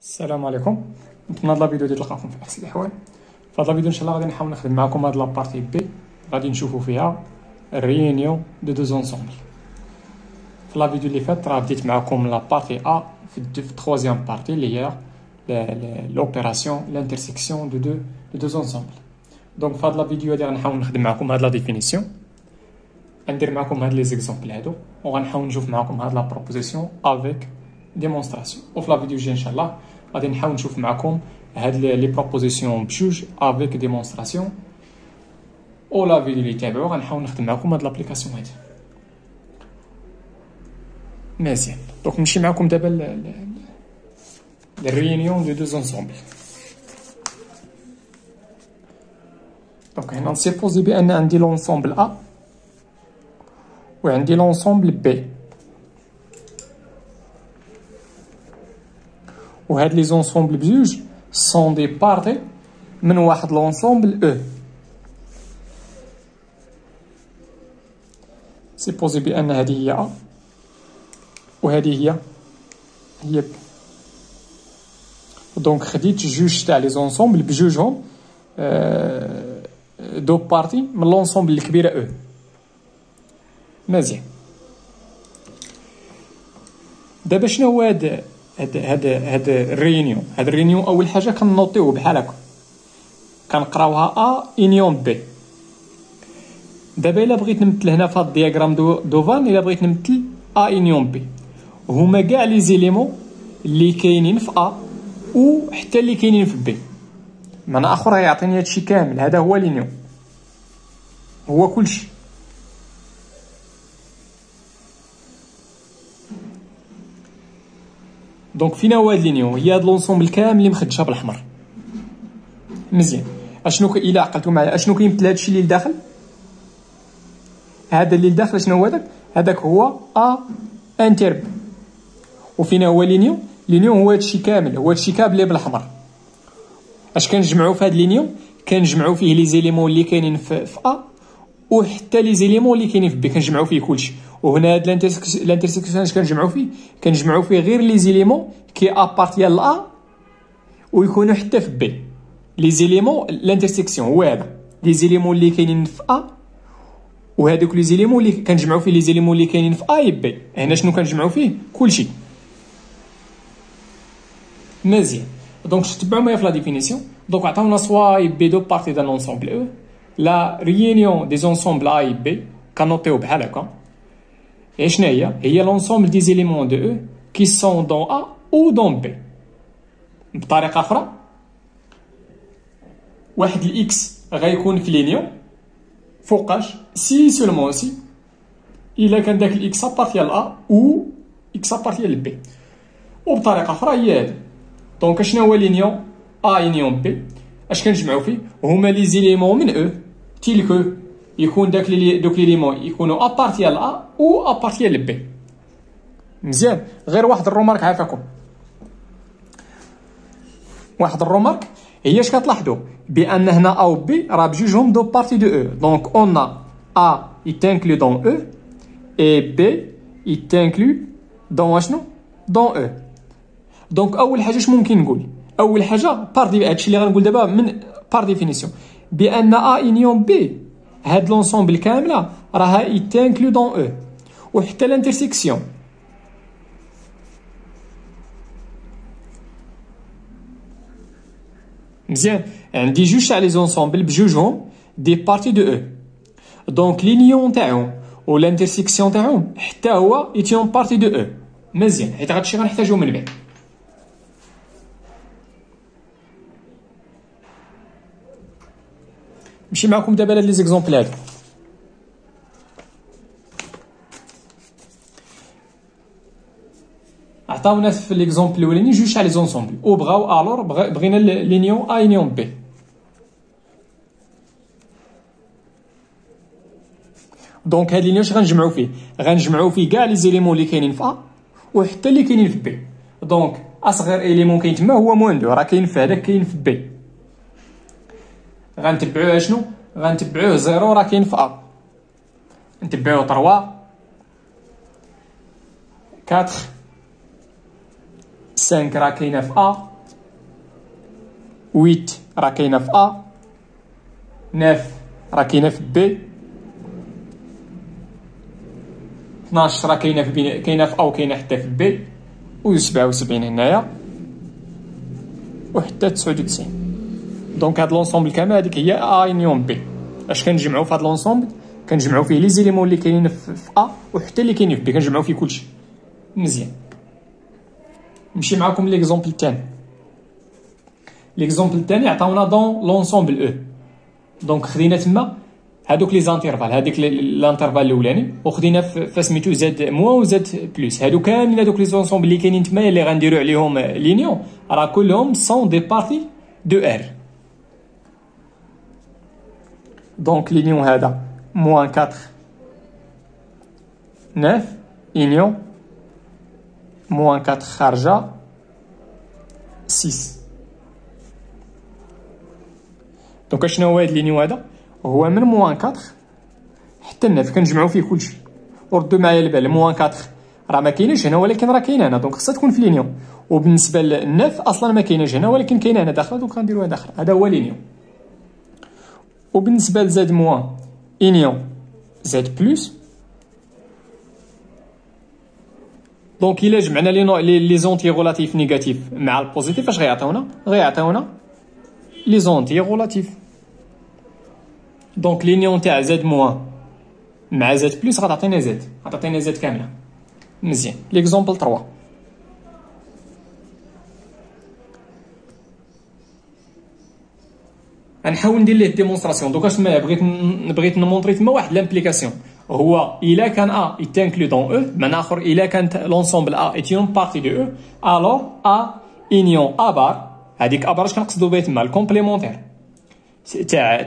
السلام عليكم. في هاد الفيديو ديال تلقاكم في احسن الاحوال. في هذا الفيديو ان شاء الله غادي نحاول نخدم معكم هاد لابارتي بي، غادي نشوفوا فيها الريونيون دو دو زونسومبل. في لا فيديو اللي فات راه بديت معكم لابارتي ا في التروازيام بارتي اللي هي لوبيراسيون لانترسيكسيون دو دو زونسومبل. دونك في هاد لا فيديو هادي غنحاول نخدم معكم هاد لا ديفينيسيون، غندير معكم هاد لي زيكزامبل هادو وغنحاول نشوف معكم هاد لا بروبوزيسيون افيك ديمونستراسيون. وفي لا فيديو الجاي ان شاء الله غادي نحاول نشوف معكم هاد لي بروبوزيسيون بجوج افيك ديمونستراسيون، و لا فيديو اللي تابعو غنحاول نخدم معكم هاد لابليكاسيون هادي. مزيان، دونك نمشي معكم دابا للريونيون دو دو زونسومبل. دونك هنا نسيبوزي بان عندي لونسومبل ا وعندي لونسومبل بي، وهاد لي زونسومبل بجوج سون دي بارتي من واحد لونسومبل او. سيبوزي بان هذه هي ا وهذه هي بي. دونك خديت جوج تاع لي زونسومبل بجوجهم دو بارتي من لونسومبل الكبيره او. مزيان، دابا شنو هو هاد الريونيون؟ هاد الريونيون اول حاجه كنوطيوه بحال هكا، كنقراوها ا انيون بي. دابا الا بغيت نمثل هنا في هاد الدياغرام دوفان، الا بغيت نمثل ا انيون بي هما كاع لي زيليمون اللي كاينين في ا و حتى اللي كاينين في بي. معنى اخر يعطيني هادشي كامل، هذا هو لينيون، هو كلشي. دونك فينا هو هاد لينيون؟ هي هاد لونسومبل كامل اللي مخدشها بالاحمر. مزيان، اشنو الا عقلتو معايا اشنو كيمثل هادشي اللي لداخل؟ هذا اللي لداخل شنو هو؟ هذاك هو ا انتر بي. وفينا هو لينيون؟ لينيون هو هادشي كامل، هو هادشي كامل اللي بالاحمر. اش كنجمعوا في هاد لينيون؟ كنجمعوا فيه لي زيليمون اللي كاينين في ا وحتى لي زيليمون اللي كاينين في بي، كنجمعوا فيه كلشي. وهنا هاد الانترسيكسيون اش كنجمعوا فيه؟ كنجمعوا فيه غير لي زيليمون كي ابارتيان لا ويكونوا حتى في بي. لي زيليمون الانترسيكسيون هو هذا، لي زيليمون اللي كاينين في ا وهذوك لي زيليمون اللي كنجمعوا فيه لي زيليمون اللي كاينين في ا بي. هنا شنو كنجمعوا فيه؟ كلشي. مزيان، دونك تبعوا معايا في لا ديفينيسيون. دونك عطاونا سوا بي دو بارتي دان لونسومبل او. لا ريونيون دي زونسومبل ا اي بي كنوطيو بحال هكا. اي شنو هي لونسومبل دي زيليمون دو او كي سون دون ا او دون بي. بطريقه اخرى، واحد الاكس غيكون في لينيون فوقاش سي سولمون سي الا كان داك الاكس ابارتيال ا او اكس ابارتيال بي. وبطريقه اخرى هي هادي. دونك شنو هو لينيون ا يونيون بي؟ اش كنجمعوا فيه؟ هما لي زيليمون من او تيلكو يكون دوك لي ليمون يكونوا ابارتيال ا او ابارتيال بي. مزيان، غير واحد الرومارك عافاكم، واحد الرومارك هي اش كتلاحظوا؟ بان هنا ا و بي راه بجوجهم دو بارتي دو او. دونك اون ا يتانكلو دون او اي بي يتانكلو دون شنو؟ دون او. دونك اول حاجه اش ممكن نقول؟ اول حاجه هادشي اللي غنقول دابا من بار ديفينيسيون، بان ا يونيون بي هاد لونسومبل كامله راها يتانكلو دون او. وحتى الانترسيكسيون مزيان، عندي جوج تاع لي زونسومبل بجوجهم دي بارتي دو او. دونك لينيون تاعهم و الانترسيكسيون تاعهم حتى هو يتيون بارتي دو او. مزيان، حيت هادشي غنحتاجو من بعد. نمشي معكم دابا لهاد لي زيكزامبل هادو. عطاونا في ليكزامبل الاولاني جوج تاع لي زونسومبل وبغاو الور بغينا لينيون ا يونيون بي. دونك هاد لينيون اش غنجمعوا فيه؟ غنجمعوا فيه كاع لي زيليمون اللي كاينين في ا وحتى اللي كاينين في بي. دونك اصغر اليمون كاين تما هو موان دو، راه كاين في هذاك كاين في بي. غنتبعوه شنو؟ غنتبعوه زيرو راه كاين في ا، نتبعوه 3 4 5 راه كاينه في ا 8 راه كاينه في A، 9 راه كاينه في B، 12 راه كاينه في A وكاينه حتى في B، و 77 هنايا وحتى 99. دونك هاد لونسومبل كامل هذيك هي A يونيون B. اش كنجمعوا في هاد لونسومبل؟ كنجمعوا فيه لي زيليمون اللي كاينين في A وحتى اللي كاينين في B، كنجمعوا فيه كلشي. مزيان. نمشي معكم ليكزومبل الثاني. ليكزومبل الثاني عطاونا دون لونسومبل او. دونك خدينا تما هادوك لي زانترفال، هذيك الانترفال الاولاني، وخدينا فسميتو زد موان وزد بلس. هادو كاملين هادوك لي زونسومبل اللي كاينين تما اللي غنديرو عليهم لينيون راه كلهم سون دي بارتي دو ار. دونك لينيون هذا موان 4 9 يونيون موان 4 خارجه 6. دونك شنو هو هاد لينيون هذا؟ هو من موان 4 حتى 9 كنجمعو فيه كلشي. وردوا معايا البال، موان 4 راه ما كايناش هنا ولكن راه كاينه هنا، دونك خصها تكون في لينيون. وبالنسبه للنف اصلا ما كايناش هنا ولكن كاينه هنا داخله، دونك غنديروها داخله. هذا هو لينيون. وبالنسبه لزاد موان يونيون زاد بلس، دونك الا جمعنا لي زونتي غولاتيف نيجاتيف مع البوزيتيف اش غيعطيونا؟ غيعطيونا لي زونتي غولاتيف. دونك لينيون تاع زد موان مع زد بلس غتعطينا زد، غتعطينا زد كامله. مزيان. ليكزومبل 3 غنحاول ندير ليه ديمونستراسيون. دوكا شنو بغيت نمونطري تما واحد لامبليكاسيون، هو الا كان ا يتانكلو دون او، بمعنى اخر الا كانت لونسومبل ا ايتيون بارتي دو او، الوغ ا يونيون ا بار، هذيك ا بار اش كنقصدو بها تما؟ الكومبليمونتير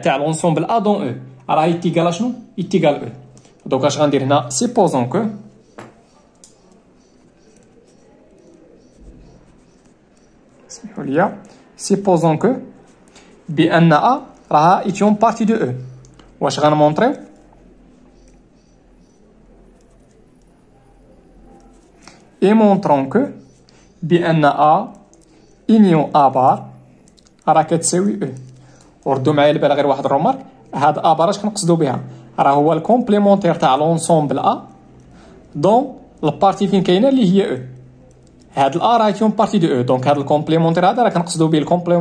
تاع لونسومبل ا دون او راه يتيكال شنو؟ يتيكال او. دونك اش غندير هنا؟ سيبوزون كو سمحوا لي، سيبوزون كو بان ا راها ايتيون بارتي دو او. واش غنمونطريو؟ اي مونطرون كو بان ا يونيون ا بار راه كتساوي او. وردوا معايا البال غير واحد الرومارك، هاد ا بار اش كنقصدو بها؟ راه هو الكومبليمونتير تاع لونسومبل ا دون البارتي فين كاينه اللي هي او. هاد الا راه ايتيون بارتي دو او، دونك هاد الكومبليمونتير هذا راه كنقصدو به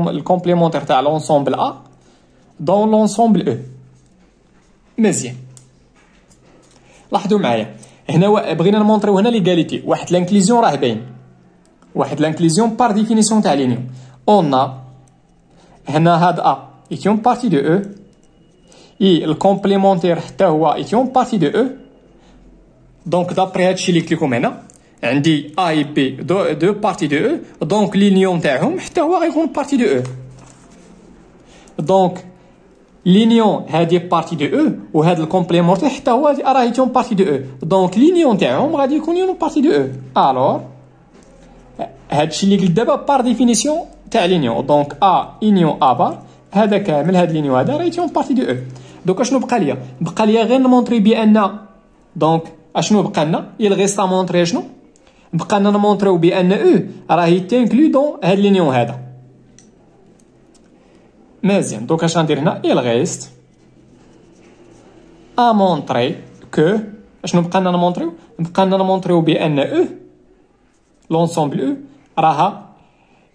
الكومبليمونتير تاع لونسومبل ا دون لونسومبل او. مزيان. لاحظوا معايا هنا بغينا نمونطريو هنا ليغاليتي، واحد لانكليزيون راه باين، واحد لانكليزيون بار ديفينيسيون تاع لينيون. اون هنا هاد ا ايتيون بارتي دو او، اي الكومبليمونتير حتى هو ايتيون بارتي دو او. دونك دابري هادشي اللي قلت لكم هنا عندي ا اي بي دو بارتي دو او، دونك لينيون تاعهم حتى هو غيكون بارتي دو او. دونك لينيون هادي بارتي دو او وهاد الكومبليمونتير حتى هو راه ايتيون بارتي دو او، دونك لينيون تاعهم غادي يكون يون بارتي دو او. الوغ هادشي اللي قلت دابا بار ديفينيسيون تاع لينيون، دونك ا يونيون ا بار هذا كامل هاد لينيون هذا راه ايتيون بارتي دو او. دوكا شنو بقى ليا؟ بقى ليا غير نمونطري بان، دونك اشنو بقى لنا؟ يلغي سا مونطري شنو؟ بقى لنا نمونطريو بان او راه يتانكلو دون هاد لينيون هذا. مزيان. دونك اش غندير هنا؟ يلغيست ا مونطري كو اشنو بقى لنا نمونطريو؟ بقى لنا نمونطريو بان او لونسومبل او راها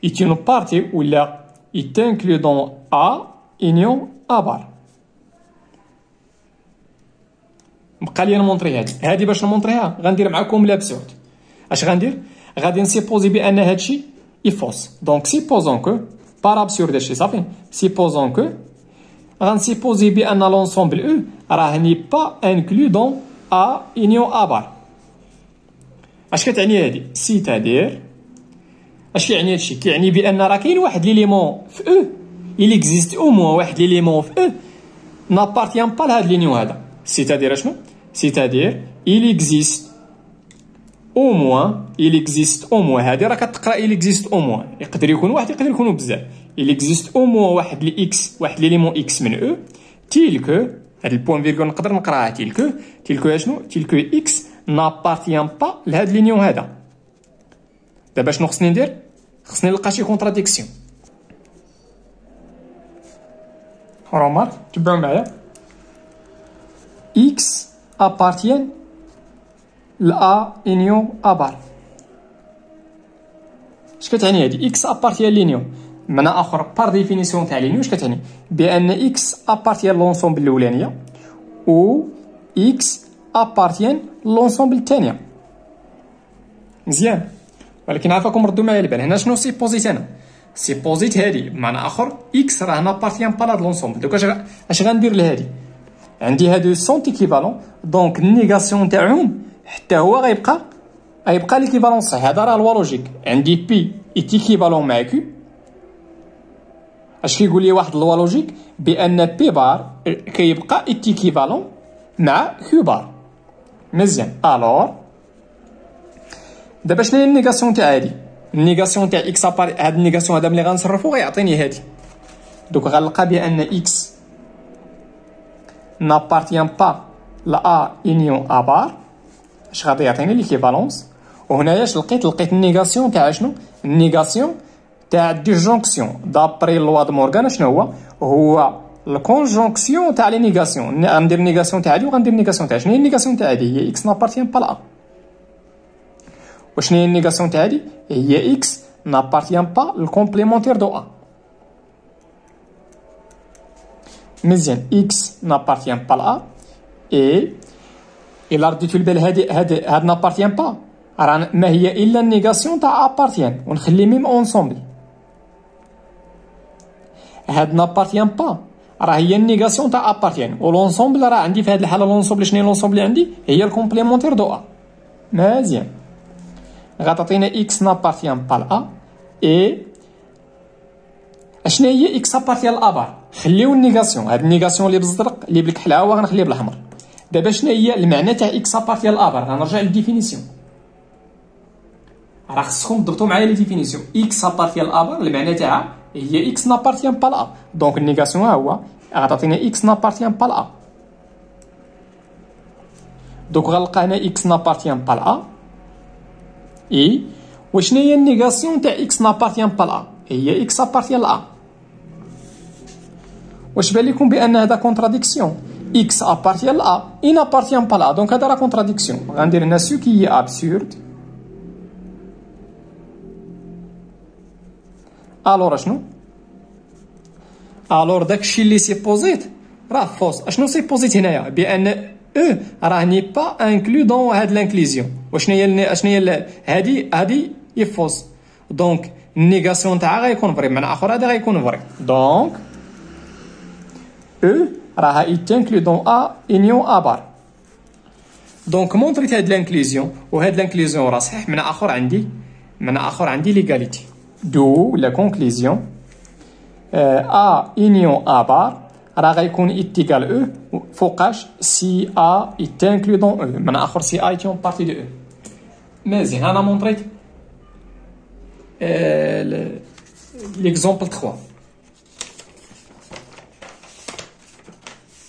ايتيون بارتي ولا يتانكلو دون ا يونيون ا بار. بقى لي نمونطري هادي باش نمونطريها غندير معاكم لابسورد. اش غندير؟ غادي نسيبوزي بان هادشي يفوس. دونك سيبوزون كو بار ابسورد هادشي صافي، سيبوزون كو غنسيبوزي بان لونسومبل او راه ني با انكلو دون ا يونيون ا بار. اش كتعني هادي؟ سيتادير اش كيعني هادشي؟ كيعني بان راه كاين واحد ليليمون في او، il existe au moins واحد ليليمون في او n'appartient pas لهاد لينيون هذا. سيتادير اشنو؟ سيتادير il existe il existe au moins هادي راه كتقرا il existe au moins، يقدر يكون واحد يقدر يكونوا بزاف. il existe au moins واحد لي اكس، واحد ليليمون اكس من او تيلكو هاد البوان فيرغول نقدر نقراها تيلكو اشنو؟ تيلكو اكس n'appartient pas لهاد لينيون هذا. دابا شنو خصني ندير؟ خصني نلقى شي كونتراديكسيون. remarque تبعوا معايا x appartient ل A union A bar. اش كتعني هادي x appartient لينيون؟ بمعنى اخر بار ديفينيسيون تاع لينيون اش كتعني؟ بان x appartient لونسومبل الاولانيه و x appartient لونسومبل الثانيه. مزيان، ولكن عافاكم ردوا معايا البال. هنا شنو سيبوزيت؟ انا سيبوزيت هادي بمعنى اخر x راه نابارتيان با لهاد لونسومبل. دوك اش غندير لهادي؟ عندي هادو سون ايكيفالون، دونك النيغاسيون تاعهم حتى هو غيبقى ليكيفالون صحيح. هذا راه لوا لوجيك. عندي بي ايكيفالون مع كيو. اش كيقول لي واحد لوا لوجيك؟ بان بي بار كيبقى ايكيفالون مع كيو بار. مزيان. الوغ دابا شنو هي النيغاسيون تاع هادي؟ النيغاسيون تاع اكس ابار، هاد النيغاسيون هذا ملي غنصرفو غيعطيني هادي. دوك غنلقى بان اكس نابارتيان با لا يونيون ا بار. اش غادي يعطيني ليكيفالونس؟ وهنايا اش لقيت النيغاسيون تاع شنو؟ النيغاسيون تاع الديجونكسيون دابري لوا د مورغان. شنو هو الكونجونكسيون تاع لي نيغاسيون. غندير نيغاسيون تاع هادي وغندير نيغاسيون تاع شنو هي النيغاسيون تاع هادي؟ هي اكس نابارتيان با لا. وشنو هي النيغاسيون تاع هادي؟ هي اكس نابارتيان با الكومبليمونتير دو ا. مزيان. اكس نابارتيان با لا اي الا رديتو البال هاد نابارتيان با راه ما هي الا النيغاسيون تاع ابارتيان، ونخلي ميم اونسومبل. هاد نابارتيان با راه هي النيغاسيون تاع ابارتيان، ولونسومبل راه عندي في هاد الحاله لونسومبل. شنو هي لونسومبل اللي عندي؟ هي الكومبليمونتير دو ا. مزيان. غتعطينا اكس نابارتيان با لا اي اشنا هي اكس ابارتيان لا بار. خليو النيغاسيون، هاد النيغاسيون اللي بالزرق اللي بالكحل ها هو غنخليه بالاحمر. دابا شنو هي المعنى تاع اكس ابارتيان لا بار؟ غنرجع للديفينيسيون. راه خصكم تضبطوا معايا لي ديفينيسيون. اكس ابارتيان لا بار المعنى تاعها هي اكس نابارتيان با لا. دونك النيغاسيون ها هو غتعطينا اكس نابارتيان با لا. دوك غنلقى هنا اكس نابارتيان با لا اي. وشنو هي النيغاسيون تاع اكس نابارتيان با لا؟ هي اكس ابارتيان لا. واش بان لكم بان هذا كونتراديكسيون؟ اكس ابارتيان لا اي نابارتيان با لا. دونك هذا راه كونتراديكسيون. غندير هنا سو كي هي ابسورد. الور شنو؟ الور داكشي اللي سيبوزيت راه فوس. اشنو سيبوزيت هنايا؟ بان او راه ني با انكلو دون هاد لانكليزيون. وشنو هي هادي هي فوس. دونك النيغاسيون تاعها غيكون فري، بمعنى اخر هذا غيكون فري. دونك او راها يتانكلو دون ا يونيون ا بار. دونك مونطريت هاد لانكليزيون، وهاد لانكليزيون راه صحيح. معنى اخر عندي ليغاليتي. دو لا كونكليزيون ا يونيون ا بار راه غيكون ايتيكال او فوقاش سي ا يتانكلو دون او. معنى اخر سي ا يتيون بارتي دو او. مزيان. انا مونطريت ليكزومبل 3.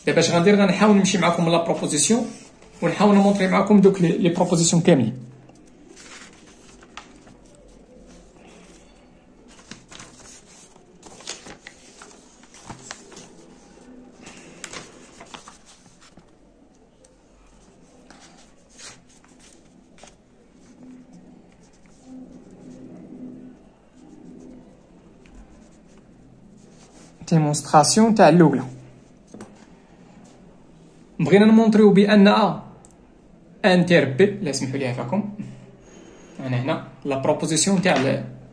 دابا اش غندير؟ غنحاول نمشي معكم لا بروبوزيسيون ونحاول نمونطري معكم دوك لي بروبوزيسيون كاملين. ديمونستراسيون تاع الاولى. بغينا نمونطريو بان ا انتر بي. لا سمحوا لي عفاكم. انا هنا لا بروبوزيسيون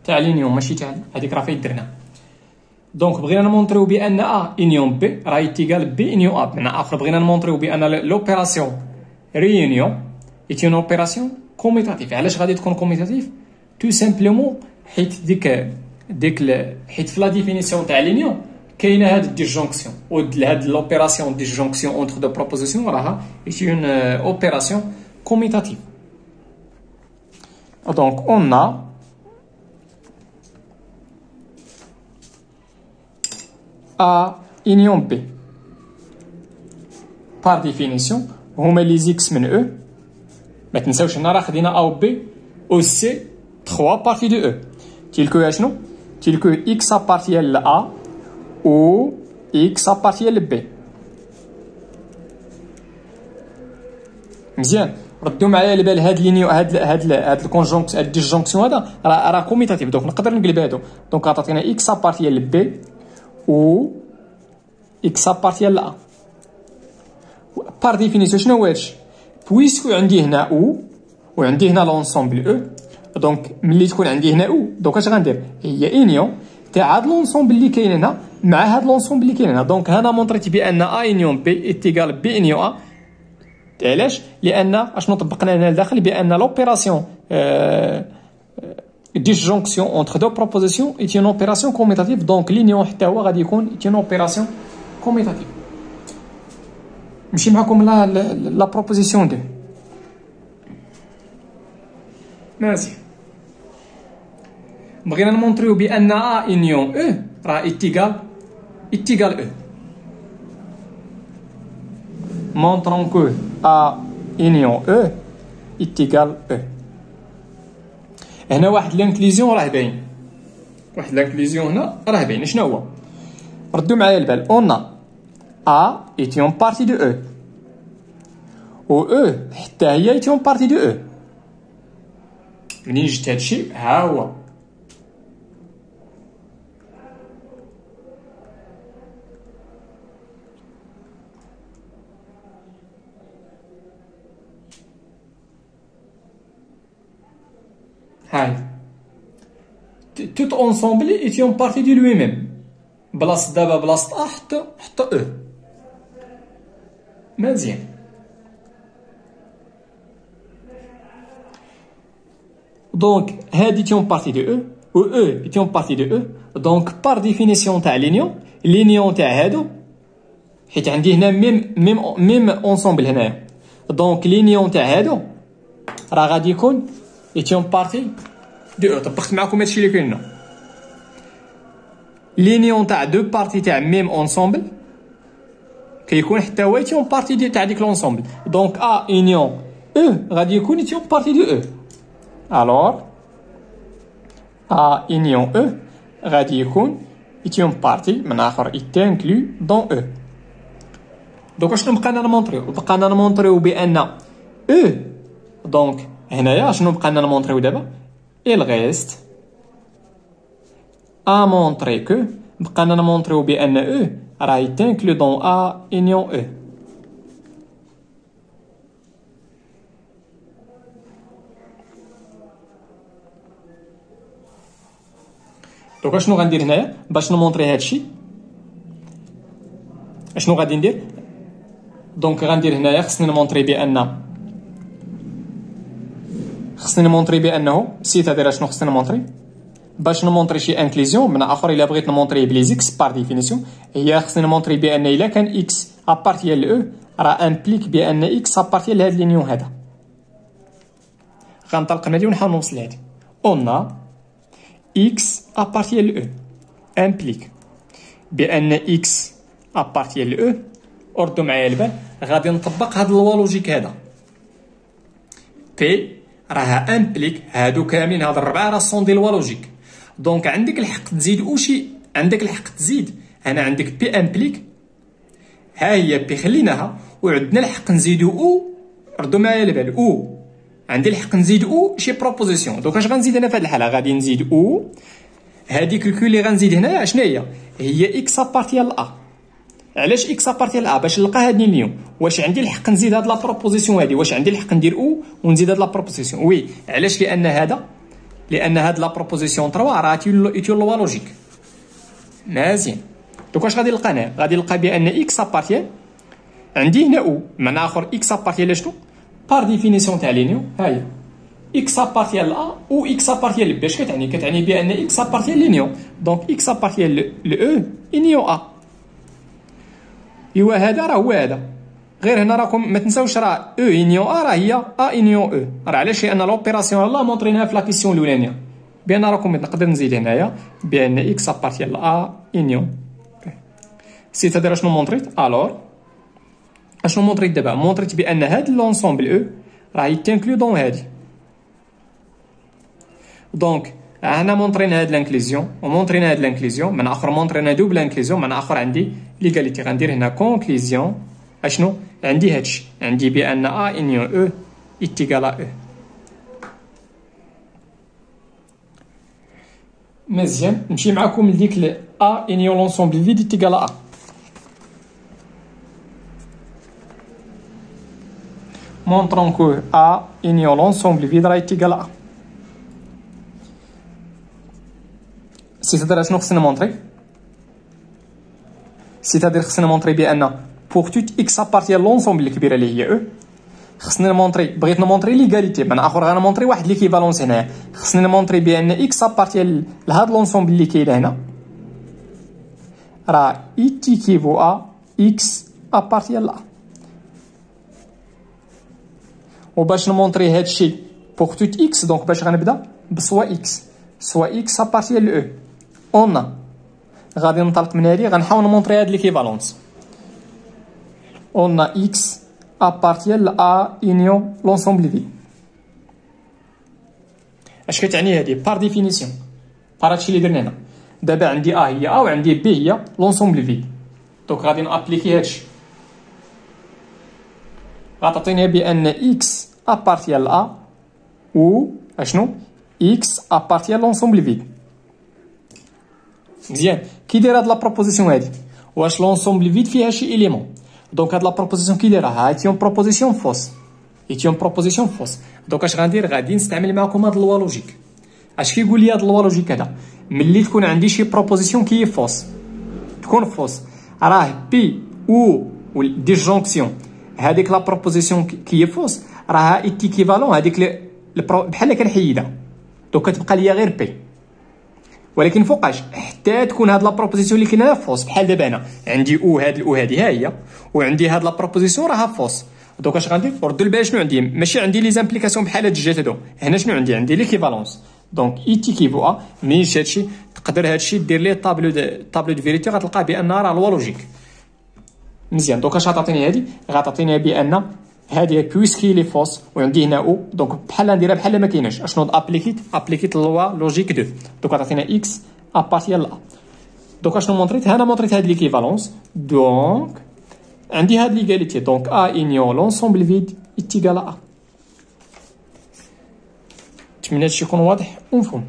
تاع لينيون ماشي تاع هذيك راه فين درنا. دونك بغينا نمونطريو بان ا يونيون بي راه يتيكال بي يونيون ا. بمعنى اخر بغينا نمونطريو بان لوبيراسيون ريونيون ايتي اون اوبيراسيون كوميتاتيف. علاش غادي تكون كوميتاتيف؟ تو سامبلومون حيت حيت في لا ديفينيسيون تاع لينيون كاينه هاد الديجونكسيون، وهاد لوبيراسيون ديجونكسيون اونتر دو بروبوزيسيون راها ايتي اون اوبيراسيون كوميتاتيف. دونك اون ا A union B par définition هما لي زيكس من او. ما تنساوش هنا راه خدينا A و B و C 3 بارتي دو او. تيلكو شنو؟ تيلكو X appartient ل A و اكس ابارتيان لبي. مزيان، ردوا معايا البال هاد لينيو هاد الكونجونكسيون هاد الديسجونكسيون هذا راه كوميتاتيف. دونك نقدر نقلب هادو. دونك عطاتينا اكس ابارتيان لبي و اكس ابارتيان لا. بار ديفينيسيون شنو هو هادشي؟ بويسكو عندي هنا او وعندي هنا لونسومبل او، دونك ملي تكون عندي هنا او دونك اش غندير؟ هي انيون تاع هاد لونسومبل اللي كاين هنا مع هاد لونسومبل اللي كاين هنا. دونك هنا مونطريت بان ا انيون بي اتيكال بي انيون ا. علاش؟ لان اشنو طبقنا هنا لداخل؟ بان لوبيراسيون ديسجونكسيون اونتر دو بروبوزيسيون ايت اون اوبيراسيون كوميتاتيف. دونك لينيون حتى هو غادي يكون ايت اون اوبيراسيون كوميتاتيف. نمشي معكم لا بروبوزيسيون دو. ماشي، بغينا نمونطريو بان ا انيون او راه اتيكال او. montrons que A union E égale E. هنا واحد لانكليزيون راه باين، واحد لانكليزيون هنا راه باين. شنو هو؟ ردوا معايا البال. اون A est une partie de E و E حتى هي est une partie de E. منين جبت هادشي؟ ها هو هاي tout ensemble est une partie de lui-même. بلاصة دابا بلاصة أ حتى أو. مزيان. دونك هادي est une partie de E و E est une partie de E. دونك par définition تاع لينيون تاع هادو، حيت عندي هنا ميم انسومبل هنايا. دونك لينيون تاع هادو راه غادي يكون est une partie de E. طبقت معكم هادشي اللي كاين هنا. لينيون تاع دو بارتي تاع ميم انسومبل كيكون حتى هو est une partie تاع ديك لونسومبل. دونك A union E غادي يكون est une partie de E. alors A union E غادي يكون est une partie من آخر est inclus dans E. دوك شنو بقينا نمونطريو؟ بقينا نمونطريو بأن E دونك هنايا شنو بقينا نمونطريو دابا؟ il reste à montrer que بقينا نمونطريو بأن E راه est inclus dans A union E. دوك اشنو غندير هنايا باش نمونطري هادشي؟ اشنو غادي ندير؟ دونك غندير هنايا خصني نمونطري بانه سيتادير اشنو خصني نمونطري باش نمونطري شي انكليزيون من اخر. الا بغيت نمونطري بلي زيكس بار ديفينيسيون هي خصني نمونطري بان الا كان اكس ابارتيان ل او راه امبليك بان اكس ابارتيان لهاد لينيون هذا. غنطلق من هادي ونحاول نوصل لهادي. اون اكس ابارتيان ل او امبليك بان اكس ابارتيان ل او. اردو معايا البال، غادي نطبق هاد اللوا لوجيك هذا. بي راها امبليك هادو كاملين، هاد الربعه راه سون دي لوا لوجيك. دونك عندك الحق تزيد اوشي، عندك الحق تزيد. انا عندك بي امبليك، ها هي بي خليناها، وعندنا الحق نزيدو او. ردوا معايا البال، او عندي الحق نزيد او شي بروبوزيسيون. دونك اش غنزيد انا في هاد الحاله؟ غادي نزيد او هاديك الكل اللي غنزيد هنايا شنو هي اكس ابارتيان لا. علاش اكس ابارتيان لا؟ باش نلقى هاد لينيون. واش عندي الحق نزيد هاد لا بروبوزيسيون هادي؟ واش عندي الحق ندير او ونزيد هاد لا بروبوزيسيون؟ وي. علاش؟ لان هاد لا بروبوزيسيون 3 راه ايتيون لوا لوجيك. مزيان. دوك واش غادي نلقى هنا؟ غادي نلقى بان اكس ابارتيان عندي هنا او معنى اخر اكس ابارتيان لشنو؟ بار ديفينيسيون تاع لينيون ها هي اكس ابارتيان لا او اكس ابارتيان ل. باش كتعني بان اكس ابارتيان لينيون. دونك اكس ابارتيان ل او انيون ا. ايوا هذا راه هو هذا. غير هنا راكم ما تنساوش راه او انيون ا راه هي ا انيون او. راه علاش؟ لان لوبيراسيون لا مونطريناها في لا كيسيون الاولانيه بان راكم نقدر نزيد هنايا بان اكس ابارتيان لا انيون. سيتادير اشنو مونطريت؟ الور اشنو مونطريت دابا؟ مونطريت بان هاد لونسومبل او راه يتانكلو دون هادي. دونك هنا مونطرينا هاد لانكليزيون ومونطرينا هاد لانكليزيون، معنى اخر مونطرينا دوبل انكليزيون، معنى اخر عندي ليغاليتي. غندير هنا كونكليزيون اشنو عندي هادشي، عندي بان ا انيون او ايتيغال ا او. مزيان، نمشي معكم لديك ا انيون لونسومبل فيد ايتيغال ا. montrons que A union l'ensemble vide est égal à A. C'est-à-dire شنو خصنا مونطري؟ c'est-à-dire خصنا مونطري بأن pour tout x appartient l'ensemble الكبيرة اللي هي او، خصنا نمونطري، بغيت نمونطري ليغاليتي، معنى اخر غنمونطري واحد ليكيفالونس هنايا، خصنا نمونطري بأن x appartient لهاد لونسومبل اللي كاين هنا راه équivaut à x appartient ل A. وباش نمونطري هاد الشيء بوغ توت اكس، دونك باش غنبدا بسوا اكس، سوا اكس ابارتي ل او اون، غادي ننطلق من هادي غنحاول نمونطري هاد ليكيفالونس اون اكس ابارتي ل ا يونيون لونسومبل في. اش كتعني هادي؟ بار ديفينيسيون، بار هادشي اللي درنا هنا. دابا عندي ا هي ا وعندي بي هي لونسومبل في، دونك غادي نابليكي هادشي، غتعطيني بان اكس ابارتيال ل ا و اشنو اكس ابارتيال لونسومبل فيد. مزيان، كي داير هاد لا بروبوزيسيون هادي؟ واش لونسومبل فيد فيها شي اليمون؟ دونك هاد لا بروبوزيسيون كي دايرها هاتيون بروبوزيسيون فوس، ايتيون بروبوزيسيون فوس. دونك اش غندير؟ غادي نستعمل معكم هاد اللوا لوجيك. اش كيقول لي هاد اللوا لوجيك هذا؟ ملي تكون عندي شي بروبوزيسيون كي فوس، تكون فوس، راه بي او ديجونكسيون هذيك لا بروبوزيسيون كي فوس راها ايكيفالون هذيك بحال كنحيدها، دونك كتبقى ليا غير بي. ولكن فوقاش؟ حتى تكون هاد لا بروبوزيسيون اللي كاينه فوس، بحال دابا انا عندي او، هاد الاو هادي ها هي، وعندي هاد لا بروبوزيسيون راها فوس. دونك اش غندير؟ ورد البال شنو عندي؟ ماشي عندي لي زامبليكاسيون بحال هاد الجهات هادو، هنا شنو عندي؟ عندي ليكيفالونس. دونك ايتيكيفو ا مينش هادشي تقدر هادشي دير ليه طابلو دو فيريتي، غتلقاه بان راه لوا لوجيك. مزيان، دونك اش غتعطيني هادي؟ غتعطيني بان هادي بويسكي لي فوس وعندي هنا او، دونك بحال نديرها بحال ما كايناش. اشنو ابليكيت لوا لوجيك 2، دونك غتعطينا اكس ابارتيال ل ا. دونك اشنو مونطريت؟ هنا مونطريت هاد ليكيفالونس، دونك عندي هاد ليغاليتي، دونك ا انيون لونسومبل فيد ايتيغال ا. نتمنى هادشي يكون واضح ومفهوم.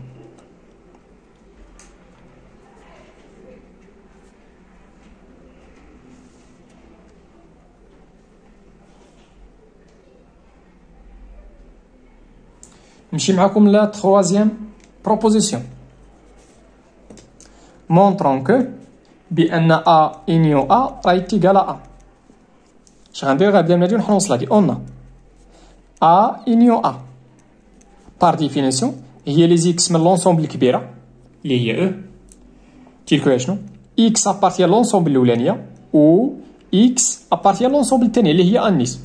نمشي معكم لا troisième proposition. montrons que بأن A union A راه égal à A. اش غندير؟ غنبدا من هادي ونحل نوصل هادي. اون A union A par définition هي لي زيكس من لونسومبل الكبيرة اللي هي او، تيلكو شنو؟ إكس أبارتيال لونسومبل الأولانية و إكس أبارتيال لونسومبل الثانية اللي هي النسبة.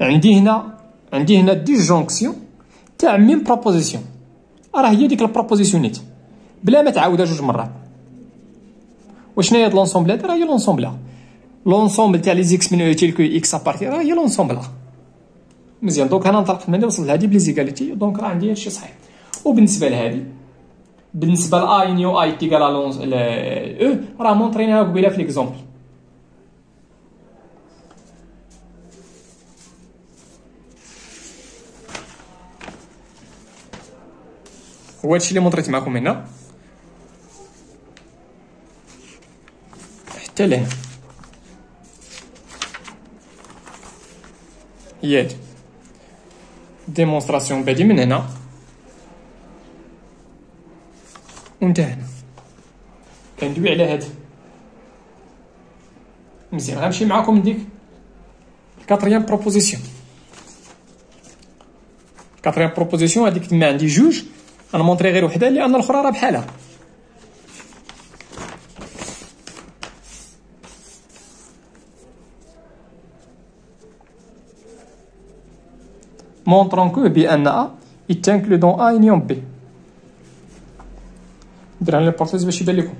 عندي هنا ديجونكسيون تاع ميم بروبوزيسيون، راه هي ديك البروبوزيسيون نيت بلا ما تعاودها جوج مرات. وشنو هي هاد لونسومبل هذا؟ راه هي لونسومبل لونسومبل تاع لي زيكس من او تيلكو اكس ابارتي، راه هي لونسومبل. مزيان، دونك انا نطلق من هادي وصل لهادي بليزيكاليتي، دونك راه عندي هادشي صحيح. وبالنسبه لهادي، بالنسبه ل ا يونيون اي تيغال او، راه مونطريناها قبيله في ليكزومبل. هو هادشي اللي مونطريت معكم هنا حتى لهنا، هي هادي ديمونستراسيون بادي من هنا وانت هنا، كندوي على هادي. مزيان، غنمشي معكم لديك الكاتريام بروبوزيسيون. الكاتريام بروبوزيسيون هاديك تما عندي جوج، انا مونطري غير وحده لان الاخرى راه بحالها. montrons que بأن A est inclus dans A union B. نديرها لي بارطيز باش يبان لكم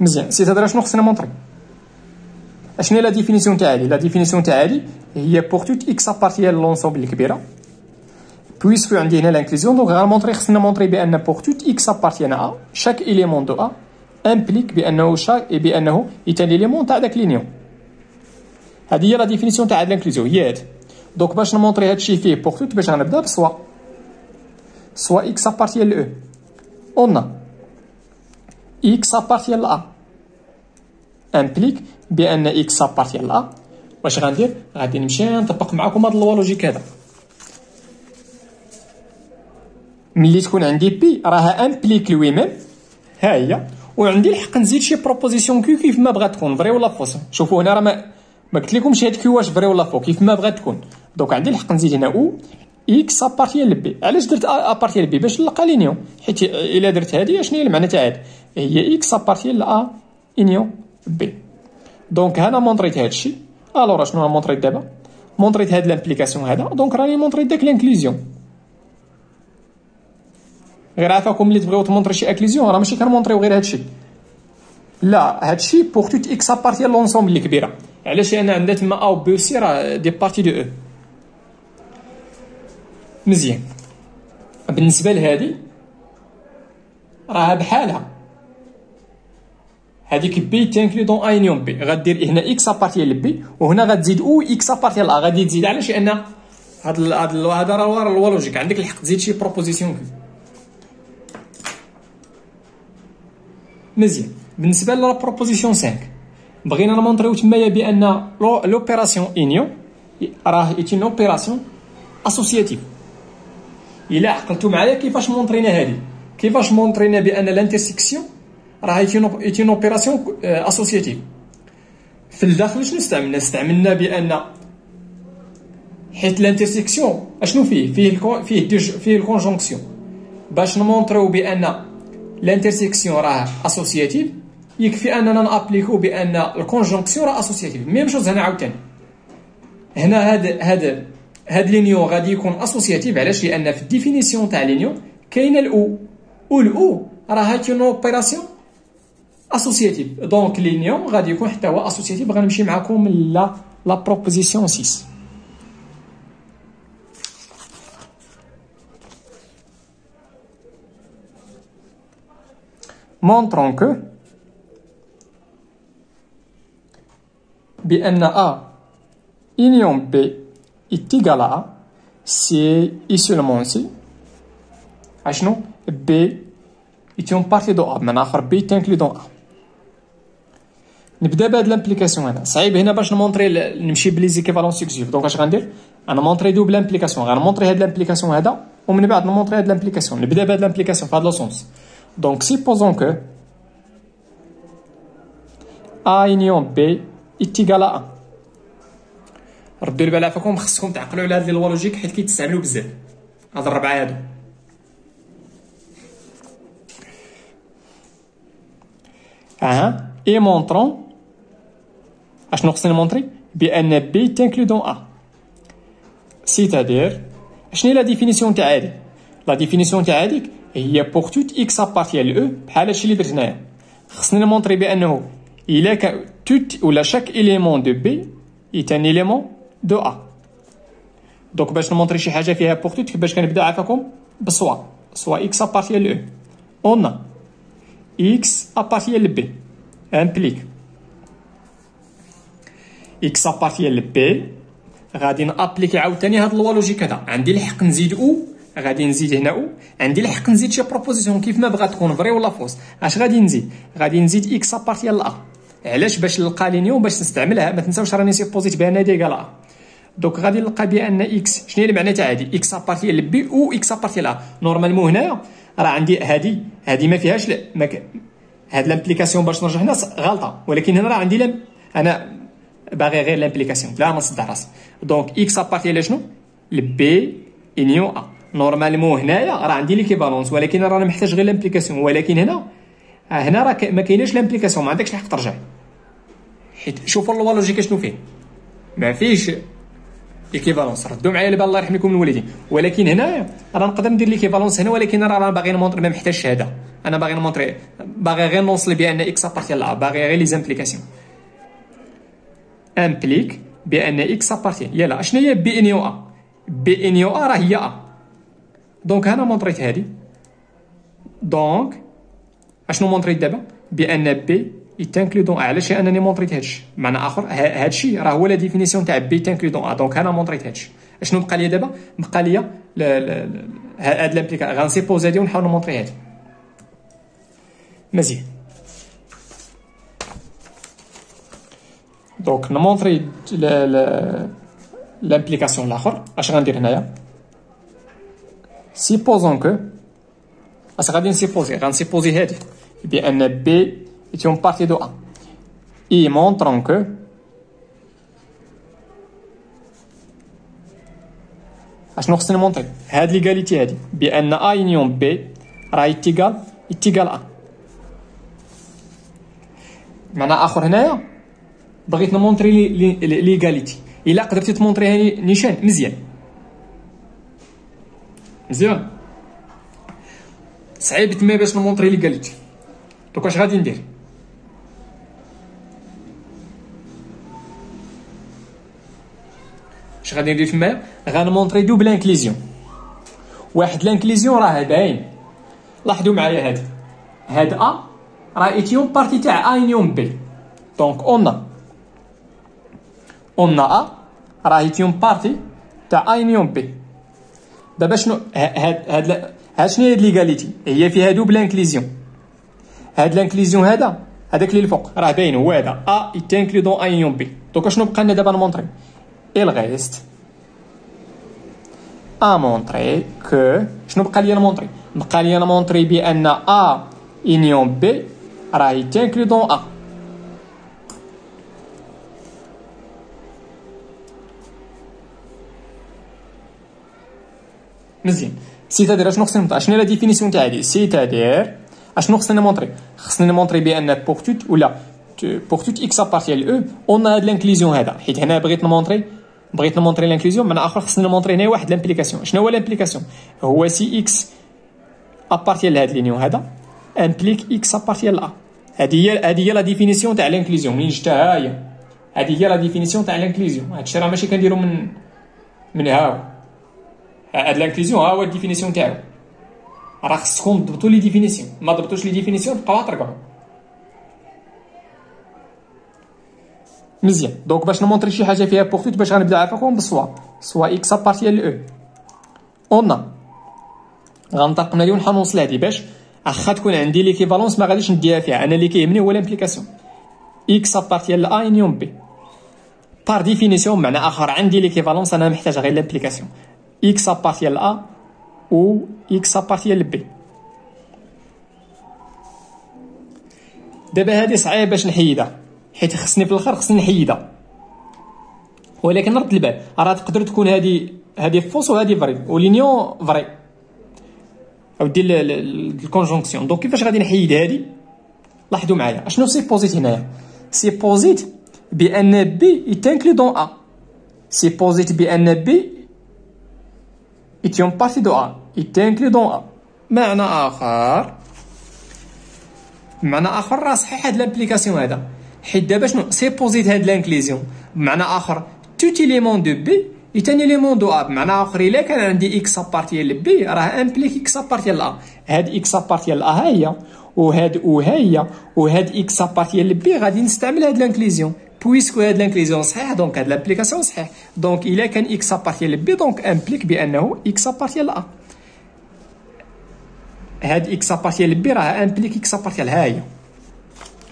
مزيان. سي تهضر شنو خصنا مونطري؟ اشنو هي لا ديفينيسيون تاع هادي؟ لا ديفينيسيون تاع هادي هي بوغ توت اكس ابارتيال لونسومبل الكبيره بويسكو عندي هنا لانكليزيون دونك غنمونطري خصنا مونطري بان بوغ توت اكس ابارتيان ا شاك اليمون دو ا امبليك بانه ايت ان اليمون تاع داك لينيون. هذه هي لا ديفينيسيون تاع هاد لانكليزيون هي هاد. دونك باش نمونطري هادشي فيه بوغ توت باش غنبدا بسوا اكس ابارتيان ل او اون اكس ابارتيان ل ا امبليك بان اكس ابارتيان ل ا. واش غندير؟ غادي نمشي نطبق معكم هاد اللوا لوجيك هذا. ملي تكون عندي بي راها امبليك لوي ميم ها هي، وعندي الحق نزيد شي بروبوزيسيون كيو كيف ما بغات تكون فري ولا فوس. شوفوا هنا راه ما قلت لكمش هاد كيو واش فري ولا فو كيف ما بغات تكون. دونك عندي الحق نزيد هنا او اكس ابارتيان لبي. علاش درت ابارتيان لبي؟ باش نلقى لينيون، حيت الا درت هادي شنو هي المعنى تاع هاد؟ هي اكس ابارتيان لا انيون بي. دونك هنا مونطريت هادشي. الوغ شنو مونطريت دابا؟ مونطريت هاد لامبليكاسيون هذا، دونك راني مونطريت داك لانكليزيون. غير عافاكم ملي تبغيو تمونطري شي اكليزيون راه ماشي كنمونطريو غير هادشي، لا هادشي بوغ توت اكس ابارتيان لونسومبل اللي كبيره. علاش؟ لان عندها تما ا و بي و سي راه دي بارتي دو او. مزيان. بالنسبه لهادي راها بحالها، هذيك بي تانكلي دون ا يونيون بي، غدير هنا اكس ابارتيان لبي وهنا غتزيد او اكس ابارتيان لا. غادي تزيد علاش؟ لان هذا راه لوا لوجيك، عندك الحق تزيد شي بروبوزيسيون. مزيان. بالنسبه لا بروبوزيسيون 5 بغينا نمونطريو تمايا بان لوبيراسيون انيون راه ايتين اوبيراسيون اسوسياتيف. الا عقلتوا معايا كيفاش مونطرينا هذه، كيفاش مونطرينا بان لانترسيكسيون راه ايتين اوبيراسيون اسوسياتيف. في الداخل شنو استعملنا بان حيت لانترسيكسيون اشنو فيه الكونجونكسيون. باش نمونطريو بان لانترسيكسيون راه اسوسياتيف يكفي اننا نابليكو بان الكونجونكسيون راه اسوسياتيف. ميم شوز هنا عاوتاني، هنا هاد لينيون غادي يكون اسوسياتيف. علاش؟ لان في الديفينيسيون تاع لينيون كاينه الاو، والاو راه اون اوبيراسيون اسوسياتيف. دونك لينيون غادي يكون حتى هو اسوسياتيف. غنمشي معكم لا بروبوزيسيون 6. montrons que بأن A union B est égal à A si et seulement si اشنو B est une partie de A من آخر B تنكلي دون A. نبدا بهاد لامبليكاسيون هنا. صعيب هنا باش نمونطري نمشي بلي زيكيفالون سكسيف. دونك اش غندير؟ انا مونطري دوبل امبليكاسيون. غنمونطري هاد لامبليكاسيون هذا ومن بعد نمونطري هاد لامبليكاسيون. نبدا بهاد لامبليكاسيون في هاد لو سونس. دونك سيبوزون كو A union B est égal à 1. ردوا البال عافاكم، خصكم تعقلوا على هاد لي لوا لوجيك حيت كيتستعملوا بزاف هاد الربعه هادو. اي مونطرون اشنو خصني نمونطري؟ بان بي تنكلو دون ا. سيتادير شنو هي لا ديفينيسيون تاع هادي؟ لا ديفينيسيون تاع هاديك هي بوغ توت اكس ابارتيان ل او بحال هادشي اللي درت هنايا. خصني نمونطري بانه إلا كان توت ولا شاك إليمون دو بي إيت ان إليمون دو أ. دونك باش نمونطري شي حاجة فيها بوغ توت كيفاش كنبدا عافاكم؟ بسوا إكس أبارتيان لو أون إكس أبارتيان لبي امبليك إكس أبارتيان لبي. غادي نابليكي عاوتاني هاد اللوا لوجيك هذا. عندي الحق نزيد أو، غادي نزيد هنا أو. عندي الحق نزيد شي بروبوزيسيون كيف ما بغات تكون فري ولا فوس. اش غادي نزيد؟ غادي نزيد إكس أبارتيان ل أ. علاش؟ باش نلقى لينيون باش نستعملها. ما تنساوش راني سيبوزيت بان هادي ايكال ا. دونك غادي نلقى بان اكس شنو هي المعنى تاع هادي؟ اكس ابارتيان لبي او اكس ابارتيان ا. نورمالمون هنايا راه عندي هادي ما فيهاش هاد لامبليكاسيون باش نرجع هنا غلطه، ولكن هنا راه عندي انا باغي غير لامبليكاسيون لا نصدع راسي. دونك اكس ابارتيان لشنو؟ لبي انيون ا. نورمالمون هنايا راه عندي ليكيفالونس، ولكن راه محتاج غير لامبليكاسيون. ولكن هنا راه ما كايناش لامبليكاسيون، ما عندكش الحق ترجع. حيت شوفوا اللوا لوجيك شنو فيه، ما فيش ايكيفالونس. ردوا معايا البال الله يرحم لكم الوالدين. ولكن هنا راه نقدر ندير ليكيفالونس هنا، ولكن راه باغي نمونطري ما محتاجش هذا. انا باغي نمونطري باغي غير نوصل بان اكس ابارتيان لا، باغي غير لي زامبليكاسيون. امبليك بان اكس ابارتيان يلا شنو هي بي انيو ا؟ بي انيو ا راه هي ا. دونك انا مونطريت هادي. دونك اشنو مونطريت دابا؟ بان بي يتانكلو دون ا. علاش؟ انني مونطريت هادشي. معنى اخر هادشي راه هو لا ديفينيسيون تاع بي تانكلو دون ا. دونك انا مونطريت هادشي. اشنو بقى لي دابا؟ بقى لي هاد لامبليكا غنسيبوزي هادي ونحاول نمونطري هادي. مزيان. دونك نمونطري لامبليكاسيون الاخر. اش غندير هنايا؟ سيبوزون كو اش غادي نسيبوزي؟ غنسيبوزي هادي بان بي est une partie de A et montrant que اشنو خصني نمونطري؟ هاد ليغاليتي هادي بان A يونيون B راه يتيغال A. معنى اخر هنايا بغيت نمونطري ليغاليتي. الا قدرتي تمونطريها نيشان مزيان صعيب تما باش نمونطري ليغاليتي. دوك اش غادي ندير؟ اش غادي ندير تما؟ غنمونطري دوبل انكليزيون. واحد لانكليزيون راه باين. لاحظوا معايا هاد ا راه ايتيون بارتي تاع ا يونيون بي. دونك اون ا راه ايتيون بارتي تاع ا يونيون بي. دابا شنو هاد شنو هي ليغاليتي؟ هي فيها دوبل انكليزيون. هاد لانكليزيون هذاك اللي الفوق راه باين هو هذا ا يتانكلو دون ا يونيون بي. دونك شنو بقى لنا دابا نمونطري؟ il reste à montrer que شنو بقى لي نمونطري؟ بقى لي نمونطري بان A union B راه يتانكلو دون A. مزيان. سيتادير اشنو خصني نمونطري؟ شنو هي لا ديفينيسيون تاع هادي؟ سيتادير اشنو خصني نمونطري؟ خصني نمونطري بان بوغ توت ولا بوغ توت اكس ابارتيال او اون هاد لانكليزيون هذا. حيت هنا بغيت نمونطري لانكليزيون. من اخر خصني نمونطري هنا واحد لامبليكاسيون. شنو هو لامبليكاسيون؟ هو سي اكس ابارتيال لهاد لينيون هذا امبليك اكس ابارتيال ا. هذه هي لا ديفينيسيون تاع لانكليزيون. منين جبتها؟ هذه هي لا ديفينيسيون تاع لانكليزيون. هادشي راه ماشي كنديرو من هاد لانكليزيون ها هو الديفينيسيون تاعو. راه خصكم تضبطوا لي ديفينيسيون. ما ضبطوش لي ديفينيسيون بقاو ترجعوا. مزيان. دونك باش نمونطري شي حاجه فيها بوغ توت باش غنبدا عافاكم سوا اكس ابارتيال او اون غنطلق من هادي ونحاول نوصل لهادي باش واخا تكون عندي ليكيفالونس ما غاديش نديها فيها. انا اللي كيهمني هو لامبليكاسيون اكس ابارتيال ا يونيون بي. بار ديفينيسيون معنى اخر عندي ليكيفالونس انا محتاج غير لامبليكاسيون اكس ابارتيال ا و اكس ابارتيال بي. دابا هادي صعيب باش نحيدها حيت خصني في الاخر نحيدها. ولكن رد البال راه تقدر تكون هادي فوس وهادي فري ولينيون فري او دير الكونجونكسيون. دونك كيفاش غادي نحيد هادي؟ لاحظوا معايا اشنو سيبوزيت هنايا. سيبوزيت بان بي يتانكلي دون ا. سيبوزيت بان بي يتيون بارتي دو ا يتانكلي دون ا. معنى اخر راه صحيح هاد لابليكاسيون هذا. حيت دابا شنو سيبوزيت هاد لانكليزيون بمعنى اخر توت اليمون دو بي يتاني اليمون دو ا. بمعنى اخر الا كان عندي اكس ابارتيال بي راه امبليك اكس ابارتيال ا. هاد اكس ابارتيال ا ها هي وهاد اكس ابارتيال بي غادي نستعمل هاد لانكليزيون بويسكو هاد لانكليزيون صحيح. دونك هاد لابليكاسيون صحيح. دونك الا كان اكس ابارتيال بي دونك امبليك بانه اكس ابارتيال ا. هاد اكس ابارتيال بي راه امبليك اكس ابارتيال ها هي.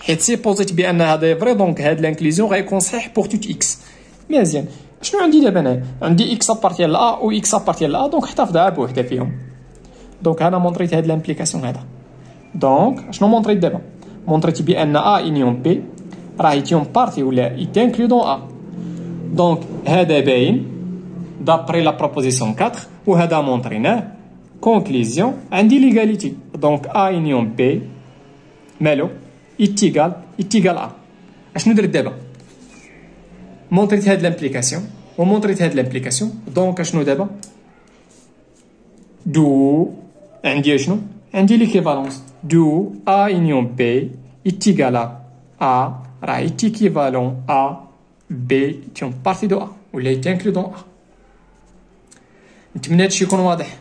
حيت سيبوزيت بان هذا فري دونك هاد لانكليزيون غيكون صحيح بوغ توت اكس. مزيان. شنو عندي دابا انا؟ عندي اكس ابارتيال ا و اكس ابارتيال ا. دونك احتفظها بوحده فيهم. دونك انا مونطريت هاد لامبليكاسيون هذا. دونك شنو مونطريت دابا؟ مونطريت بان ا يونيون بي راه يتيون بارتي ولا يتانكلو دون ا. دونك هذا باين دابري لا بروبوزيسيون 4 وهذا مونطريناه. كونكليزيون عندي ليغاليتي. دونك ا يونيون بي مالو يتيغال ا. اشنو درت دابا؟ مونطريت هاد لامبليكاسيون ومونطريت هاد لامبليكاسيون. دونك اشنو دابا؟ دو عندي شنو؟ عندي ليكيفالونس دو ا يونيون بي يتيغال ا راه يتيكيفالون ا بي تيون بارتي دو ا ولا يتانكلو دون ا. نتمنى هادشي يكون واضح.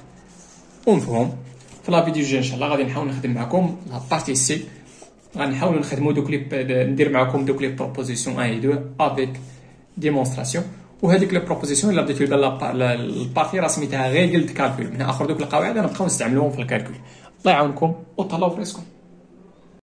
ومفهوم. في لا فيديو الجاي ان شاء الله غادي نحاول نخدم معكم لا بارتي سي، غنحاولوا نخدموا دوك لي ندير معكم دوك لي بروبوزيسيون 1 و 2 افيك ديمونستراسيون. وهذيك لي بروبوزيسيون الا بديتو البارتي راه سميتها غير جلد كالكول، من اخر دوك القواعد غنبقاو نستعملوهم في الكالكول. الله يعاونكم وتهلاو في راسكم.